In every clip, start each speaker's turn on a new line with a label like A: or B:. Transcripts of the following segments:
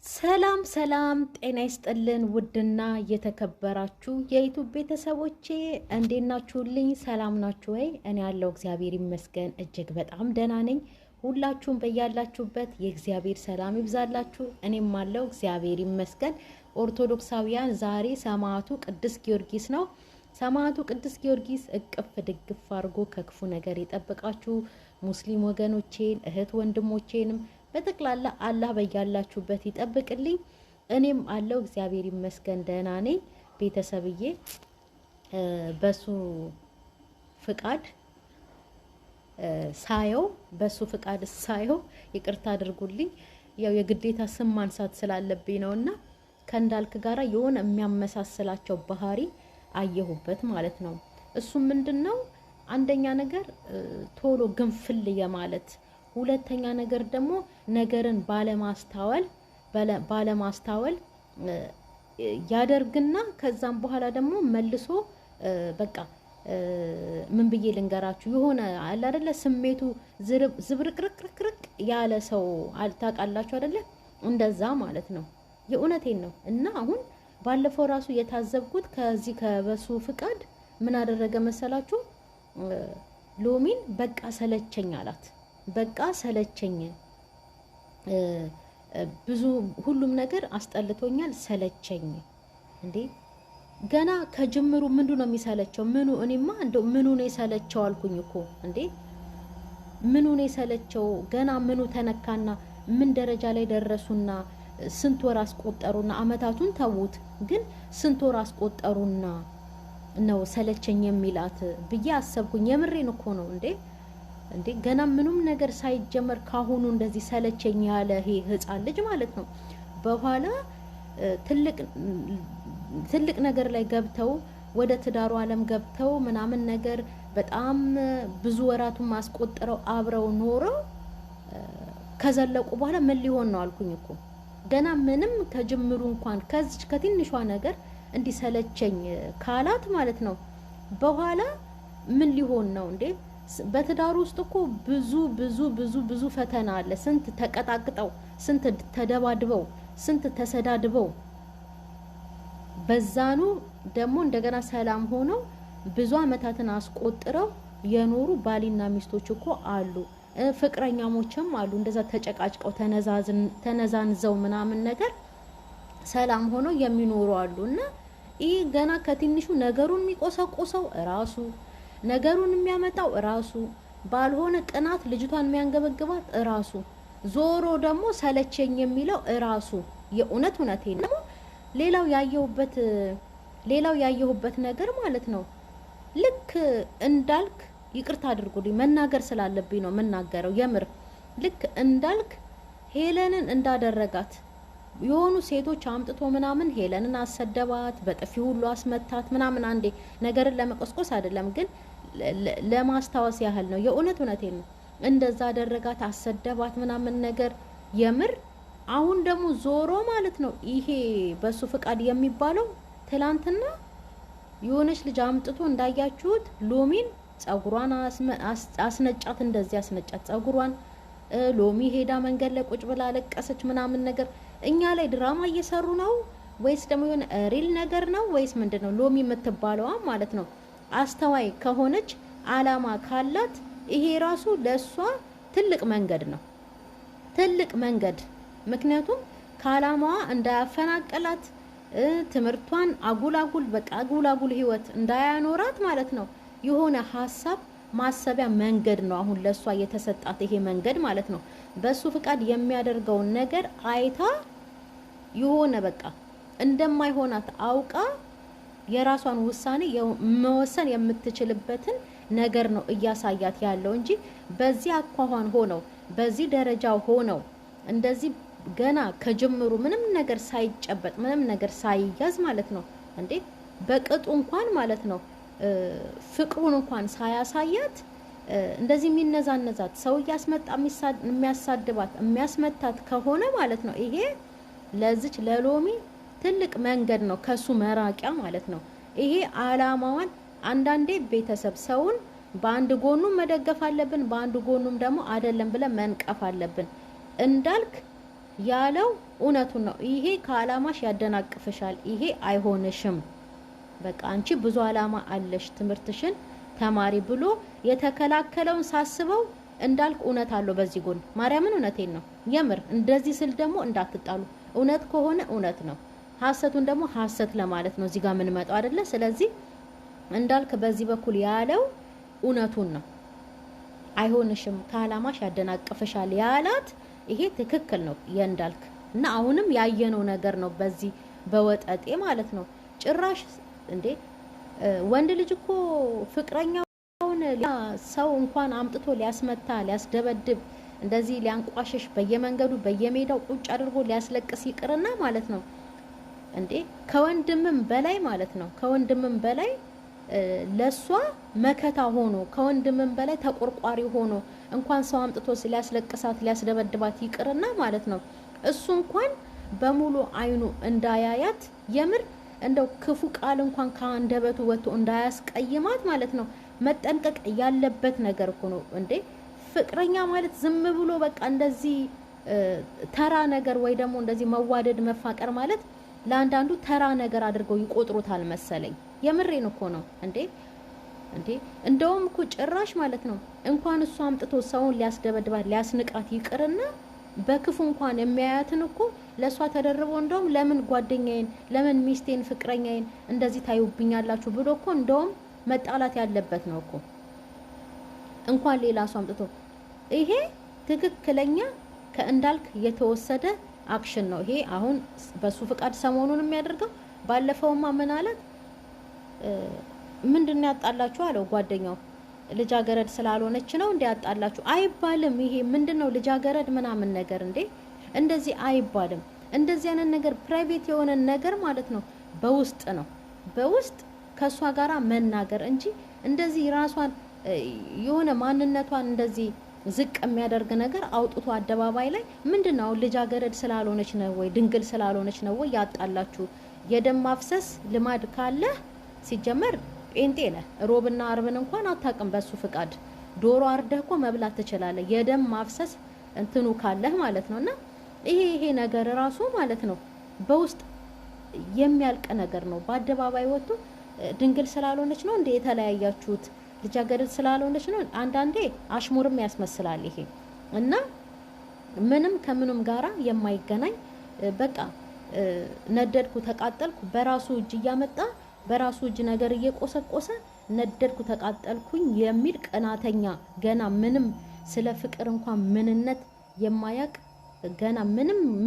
A: ሰላም ሰላም ጤና ይስጥልን ውድና የተከበራችሁ የዩቲዩብ ቤተሰቦቼ እንዴት ናችሁልኝ? ሰላም ናችሁ ወይ? እኔ ያለው እግዚአብሔር ይመስገን እጅግ በጣም ደህና ነኝ። ሁላችሁም በያላችሁበት የእግዚአብሔር ሰላም ይብዛላችሁ። እኔም አለው እግዚአብሔር ይመስገን። ኦርቶዶክሳውያን ዛሬ ሰማዕቱ ቅዱስ ጊዮርጊስ ነው። ሰማዕቱ ቅዱስ ጊዮርጊስ እቅፍ ድግፍ አድርጎ ከክፉ ነገር ይጠብቃችሁ። ሙስሊም ወገኖቼን እህት ወንድሞቼንም በጠቅላላ አላህ በያላችሁበት ይጠብቅልኝ። እኔም አለው እግዚአብሔር ይመስገን ደህና ነኝ። ቤተሰብዬ በሱ ፍቃድ ሳየው ይቅርታ አድርጉልኝ። ያው የግዴታ ስም ማንሳት ስላለብኝ ነውና ከእንዳልክ ጋራ የሆነ የሚያመሳስላቸው ባህሪ አየሁበት ማለት ነው። እሱም ምንድነው? አንደኛ ነገር ቶሎ ግንፍል የማለት፣ ሁለተኛ ነገር ደግሞ ነገርን ባለማስተዋል ያደርግና ከዛም በኋላ ደግሞ መልሶ በቃ ምን ብዬ ልንገራችሁ፣ የሆነ አለ አይደለ ስሜቱ ዝብርቅርቅርቅ ያለ ሰው ታውቃላችሁ አይደለ? እንደዛ ማለት ነው። የእውነቴን ነው። እና አሁን ባለፈው ራሱ የታዘብኩት ከዚህ ከበሱ ፍቃድ ምን አደረገ መሰላችሁ? ሎሚን በቃ ሰለቸኝ አላት። በቃ ሰለቸኝ፣ ብዙ ሁሉም ነገር አስጠልቶኛል፣ ሰለቸኝ። እንዴ ገና ከጅምሩ ምንዱ ነው የሚሰለቸው? ምኑ? እኔማ እንደው ምኑ ነው የሰለቸው አልኩኝ እኮ። እንዴ ምኑ ነው የሰለቸው? ገና ምኑ ተነካና ምን ደረጃ ላይ ደረሱና ስንት ወር አስቆጠሩና፣ አመታቱን ተዉት፣ ግን ስንት ወር አስቆጠሩና ነው ሰለቸኝ የሚላት ብዬ አሰብኩኝ። የምሬን እኮ ነው። እንዴ ገና ምንም ነገር ሳይጀመር ካሁኑ እንደዚህ ሰለቸኝ ያለ ይሄ ህፃን ልጅ ማለት ነው። በኋላ ትልቅ ነገር ላይ ገብተው ወደ ትዳሩ ዓለም ገብተው ምናምን ነገር በጣም ብዙ ወራቱን ማስቆጠረው አብረው ኖረው ከዘለቁ በኋላ ምን ሊሆን ነው አልኩኝ እኮ። ገና ምንም ከጅምሩ እንኳን ከዚች ከትንሿ ነገር እንዲሰለቸኝ ካላት ማለት ነው፣ በኋላ ምን ሊሆን ነው እንዴ? በትዳሩ ውስጥ እኮ ብዙ ፈተና አለ። ስንት ተቀጣቅጠው፣ ስንት ተደባድበው፣ ስንት ተሰዳድበው፣ በዛኑ ደግሞ እንደገና ሰላም ሆነው ብዙ አመታትን አስቆጥረው የኖሩ ባሊና ሚስቶች እኮ አሉ። ፍቅረኛሞችም አሉ። እንደዛ ተጨቃጭቀው ተነዛንዘው ምናምን ነገር ሰላም ሆነው የሚኖሩ አሉ። እና ይህ ገና ከትንሹ ነገሩን የሚቆሰቁሰው ራሱ፣ ነገሩን የሚያመጣው ራሱ፣ ባልሆነ ቅናት ልጅቷን የሚያንገበግባት ራሱ፣ ዞሮ ደግሞ ሰለቸኝ የሚለው ራሱ። እውነቴን ነው። ሌላው ያየሁበት ነገር ማለት ነው፣ ልክ እንዳልክ ይቅርታ አድርጉልኝ መናገር ስላለብኝ ነው የምናገረው። የምር ልክ እንዳልክ ሄለንን እንዳደረጋት የሆኑ ሴቶች አምጥቶ ምናምን ሄለንን አሰደባት፣ በጥፊ ሁሉ አስመታት ምናምን። አንዴ ነገርን ለመቆስቆስ አይደለም ግን ለማስታወስ ያህል ነው። እውነቴን ነው። እንደዛ አደረጋት፣ አሰደባት ምናምን ነገር የምር። አሁን ደግሞ ዞሮ ማለት ነው ይሄ በሱ ፍቃድ የሚባለው ትላንትና የሆነች ልጅ አምጥቶ እንዳያችሁት ሎሚን ጸጉሯን አስነጫት፣ እንደዚህ አስነጫት ጸጉሯን። ሎሚ ሄዳ መንገድ ላይ ቁጭ ብላ አለቀሰች ምናምን ነገር። እኛ ላይ ድራማ እየሰሩ ነው ወይስ ደግሞ የሆነ ሪል ነገር ነው ወይስ ምንድነው? ሎሚ የምትባለዋ ማለት ነው አስተዋይ ከሆነች አላማ ካላት ይሄ ራሱ ለሷ ትልቅ መንገድ ነው፣ ትልቅ መንገድ። ምክንያቱም ከአላማዋ እንዳያፈናቀላት ትምህርቷን አጉላጉል ህይወት እንዳያኖራት ማለት ነው የሆነ ሀሳብ ማሰቢያ መንገድ ነው አሁን ለሷ የተሰጣት ይሄ መንገድ ማለት ነው። በሱ ፍቃድ የሚያደርገውን ነገር አይታ የሆነ በቃ እንደማይሆናት አውቃ የራሷን ውሳኔ መወሰን የምትችልበትን ነገር ነው እያሳያት ያለው እንጂ በዚህ አኳኋን ሆነው በዚህ ደረጃ ሆነው እንደዚህ ገና ከጅምሩ ምንም ነገር ሳይጨበጥ ምንም ነገር ሳይያዝ ማለት ነው እንዴ በቅጡ እንኳን ማለት ነው ፍቅሩን እንኳን ሳያሳያት እንደዚህ የሚነዛነዛት ሰው እያስመጣ የሚያሳድባት የሚያስመታት ከሆነ ማለት ነው ይሄ ለዚች ለሎሚ ትልቅ መንገድ ነው ከሱ መራቂያ ማለት ነው። ይሄ አላማዋን አንዳንዴ ቤተሰብ ሰውን በአንድ ጎኑ መደገፍ አለብን፣ በአንድ ጎኑም ደግሞ አይደለም ብለን መንቀፍ አለብን። እንዳልክ ያለው እውነቱን ነው። ይሄ ከአላማሽ ያደናቅፍሻል፣ ይሄ አይሆንሽም፣ በቃ አንቺ ብዙ አላማ አለሽ፣ ትምህርትሽን ተማሪ ብሎ የተከላከለውን ሳስበው እንዳልክ እውነት አለው በዚህ ጎን። ማርያምን እውነቴን ነው የምር። እንደዚህ ስል ደግሞ እንዳትጣሉ፣ እውነት ከሆነ እውነት ነው፣ ሐሰቱን ደግሞ ሐሰት ለማለት ነው እዚህ ጋር ምን መጣው አይደለ? ስለዚህ እንዳልክ በዚህ በኩል ያለው እውነቱን ነው። አይሆንሽም፣ ከአላማሽ ያደናቅፍሻል ያላት ይሄ ትክክል ነው የእንዳልክ እና አሁንም ያየነው ነገር ነው በዚህ በወጠጤ ማለት ነው። ጭራሽ እንዴ ወንድ ልጅ እኮ ፍቅረኛውን ሰው እንኳን አምጥቶ ሊያስመታ ሊያስደበድብ እንደዚህ ሊያንቋሽሽ በየመንገዱ በየሜዳው ቁጭ አድርጎ ሊያስለቅስ ይቅርና ማለት ነው እንዴ ከወንድምም በላይ ማለት ነው ከወንድምም በላይ ለሷ መከታ ሆኖ ከወንድምም በላይ ተቆርቋሪ ሆኖ እንኳን ሰው አምጥቶ ሊያስለቅሳት ሊያስደበድባት ይቅርና ማለት ነው እሱ እንኳን በሙሉ አይኑ እንዳያያት የምር እንደው ክፉ ቃል እንኳን ከአንደበቱ ወጥቶ እንዳያስቀይማት ማለት ነው መጠንቀቅ ያለበት ነገር እኮ ነው እንዴ። ፍቅረኛ ማለት ዝም ብሎ በቃ እንደዚህ ተራ ነገር ወይ ደግሞ እንደዚህ መዋደድ መፋቀር ማለት ለአንዳንዱ ተራ ነገር አድርገው ይቆጥሩታል መሰለኝ። የምሬን እኮ ነው እንዴ እንደውም እኮ ጭራሽ ማለት ነው እንኳን እሱ አምጥቶ ሰውን ሊያስደበድባት ሊያስንቃት ይቅርና በክፉ እንኳን የሚያያትን እኮ ለሷ ተደርቦ እንደውም ለምን ጓደኛዬን ለምን ሚስቴን ፍቅረኛዬን እንደዚህ ታዩብኛላችሁ ብሎ እኮ እንደውም መጣላት ያለበት ነው እኮ እንኳን ሌላ ሰው አምጥቶ። ይሄ ትክክለኛ ከእንዳልክ የተወሰደ አክሽን ነው። ይሄ አሁን በሱ ፍቃድ ሰሞኑን የሚያደርገው ባለፈውማ ምን አላት ምንድነው ያጣላችሁ አለው ጓደኛው። ልጃገረድ ስላልሆነች ነው እንዴ ያጣላችሁ አይባልም። ይሄ ምንድነው ልጃገረድ ምናምን ነገር እንዴ እንደዚህ አይባልም። እንደዚህ አይነት ነገር ፕራይቬት የሆነ ነገር ማለት ነው በውስጥ ነው በውስጥ ከሷ ጋራ መናገር እንጂ እንደዚህ ራሷን የሆነ ማንነቷን እንደዚህ ዝቅ የሚያደርግ ነገር አውጥቶ አደባባይ ላይ ምንድነው ልጃገረድ ስላልሆነች ነው ወይ ድንግል ስላልሆነች ነው ወይ ያጣላችሁ? የደም ማፍሰስ ልማድ ካለ ሲጀመር ጴንጤ ነህ። ሮብና አርብን እንኳን አታውቅም በሱ ፍቃድ ዶሮ አርደህ እኮ መብላት ትችላለህ። የደም ማፍሰስ እንትኑ ካለህ ማለት ነውና ይሄ ነገር ራሱ ማለት ነው በውስጥ የሚያልቅ ነገር ነው። በአደባባይ ወጥቶ ድንግል ስላልሆነች ነው እንዴ የተለያያችሁት? ልጃገረድ ስላልሆነች ነው። አንዳንዴ አሽሙርም ያስመስላል ይሄ እና ምንም ከምንም ጋራ የማይገናኝ በቃ ነደድኩ ተቃጠልኩ በራሱ እጅ እያመጣ በራሱ እጅ ነገር እየቆሰቆሰ ነደድኩ ተቃጠልኩኝ የሚል ቀናተኛ ገና ምንም ስለ ፍቅር እንኳን ምንነት የማያቅ ገና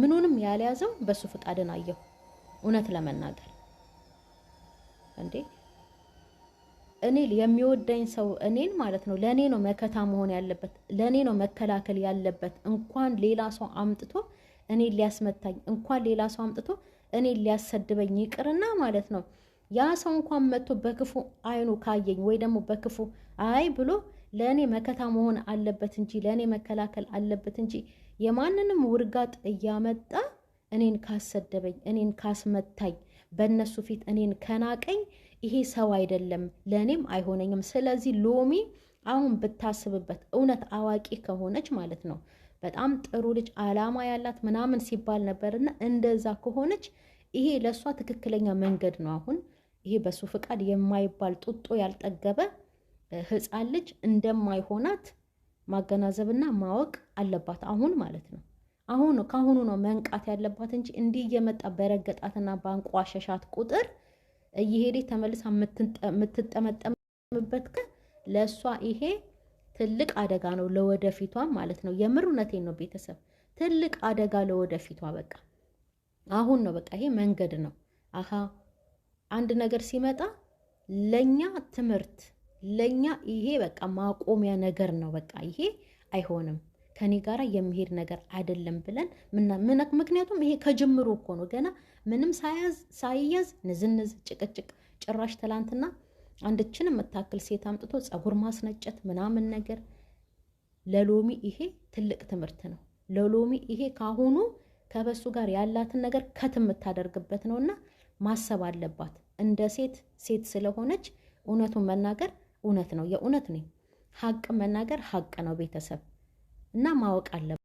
A: ምኑንም ያልያዘው በሱ ፍቃድን አየሁ። እውነት ለመናገር እንዴ እኔ የሚወደኝ ሰው እኔን ማለት ነው ለኔ ነው መከታ መሆን ያለበት፣ ለኔ ነው መከላከል ያለበት። እንኳን ሌላ ሰው አምጥቶ እኔ ሊያስመታኝ እንኳን ሌላ ሰው አምጥቶ እኔ ሊያሰድበኝ ይቅርና ማለት ነው ያ ሰው እንኳን መጥቶ በክፉ አይኑ ካየኝ ወይ ደግሞ በክፉ አይ ብሎ ለኔ መከታ መሆን አለበት እንጂ ለኔ መከላከል አለበት እንጂ የማንንም ውርጋጥ እያመጣ እኔን ካሰደበኝ እኔን ካስመታኝ በእነሱ ፊት እኔን ከናቀኝ ይሄ ሰው አይደለም፣ ለኔም አይሆነኝም። ስለዚህ ሎሚ አሁን ብታስብበት እውነት አዋቂ ከሆነች ማለት ነው በጣም ጥሩ ልጅ አላማ ያላት ምናምን ሲባል ነበርና እንደዛ ከሆነች ይሄ ለሷ ትክክለኛ መንገድ ነው። አሁን ይሄ በሱ ፍቃድ የማይባል ጡጦ ያልጠገበ ህፃን ልጅ እንደማይሆናት ማገናዘብና ማወቅ አለባት አሁን ማለት ነው። አሁን ካሁኑ ነው መንቃት ያለባት እንጂ እንዲህ እየመጣ በረገጣትና ባንቋሸሻት ቁጥር እየሄደች ተመልሳ የምትጠመጠምበት ለሷ ይሄ ትልቅ አደጋ ነው ለወደፊቷ ማለት ነው። የምር እውነቴን ነው ቤተሰብ፣ ትልቅ አደጋ ለወደፊቷ። በቃ አሁን ነው በቃ ይሄ መንገድ ነው። አሃ አንድ ነገር ሲመጣ ለኛ ትምህርት ለኛ ይሄ በቃ ማቆሚያ ነገር ነው። በቃ ይሄ አይሆንም ከኔ ጋራ የሚሄድ ነገር አይደለም ብለን ምክንያቱም ይሄ ከጅምሩ እኮ ነው ገና ምንም ሳይያዝ ንዝንዝ ጭቅጭቅ። ጭራሽ ትላንትና አንድችን የምታክል ሴት አምጥቶ ጸጉር ማስነጨት ምናምን ነገር ለሎሚ ይሄ ትልቅ ትምህርት ነው። ለሎሚ ይሄ ካሁኑ ከበሱ ጋር ያላትን ነገር የምታደርግበት ነውና ማሰብ አለባት። እንደ ሴት ስለሆነች እውነቱን መናገር እውነት ነው። የእውነት ነው። ሀቅ መናገር ሀቅ ነው ቤተሰብ እና ማወቅ አለበት።